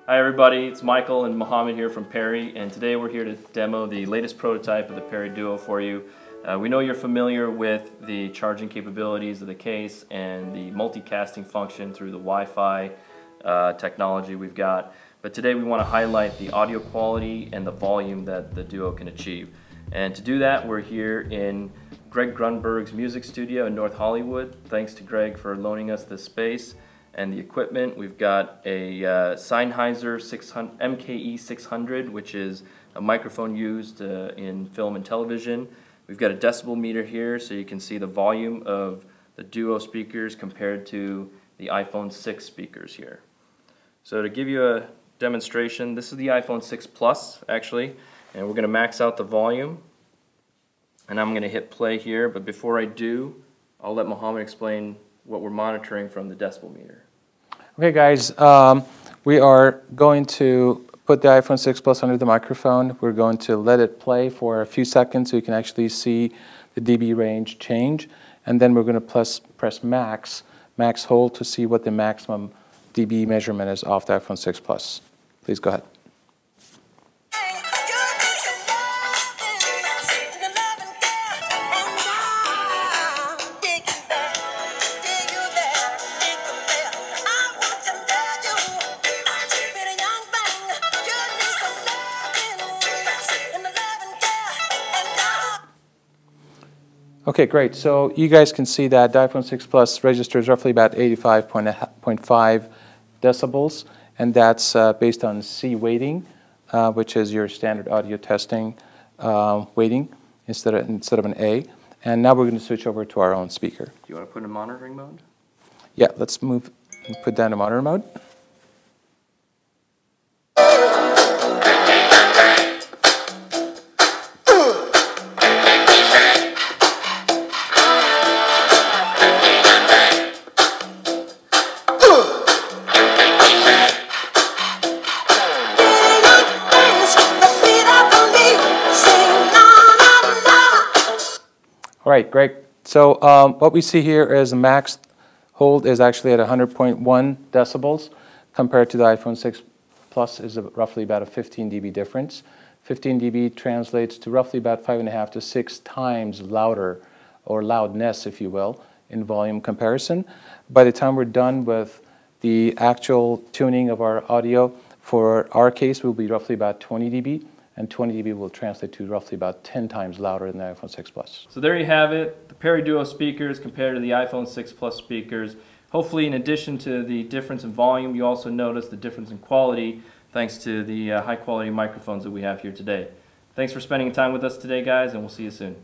Hi everybody, it's Michael and Mohammed here from PERI, and today we're here to demo the latest prototype of the PERI Duo for you. We know you're familiar with the charging capabilities of the case and the multicasting function through the Wi-Fi technology we've got, but today we want to highlight the audio quality and the volume that the Duo can achieve. And to do that, we're here in Greg Grunberg's music studio in North Hollywood. Thanks to Greg for loaning us this space and the equipment. We've got a Sennheiser MKE 600, which is a microphone used in film and television. We've got a decibel meter here so you can see the volume of the Duo speakers compared to the iPhone 6 speakers here. So to give you a demonstration, this is the iPhone 6 Plus actually, and we're going to max out the volume. And I'm going to hit play here, but before I do, I'll let Mohammed explain what we're monitoring from the decibel meter. Okay guys, we are going to put the iPhone 6 Plus under the microphone. We're going to let it play for a few seconds so you can actually see the dB range change, and then we're going to press max hold to see what the maximum dB measurement is off the iPhone 6 Plus. Please go ahead. Okay, great. So you guys can see that the iPhone 6 Plus registers roughly about 85.5 decibels, and that's based on C weighting, which is your standard audio testing weighting instead of an A. And now we're going to switch over to our own speaker. Do you want to put it in monitoring mode? Yeah, let's move and put that in monitor mode. All right, great. So what we see here is the max hold is actually at 100.1 decibels compared to the iPhone 6 Plus is roughly about a 15 dB difference. 15 dB translates to roughly about 5.5 to 6 times louder, or loudness if you will, in volume comparison. By the time we're done with the actual tuning of our audio, for our case will be roughly about 20 dB. And 20 dB will translate to roughly about 10 times louder than the iPhone 6 Plus. So there you have it, the PERI Duo speakers compared to the iPhone 6 Plus speakers. Hopefully in addition to the difference in volume, you also notice the difference in quality thanks to the high quality microphones that we have here today. Thanks for spending time with us today guys, and we'll see you soon.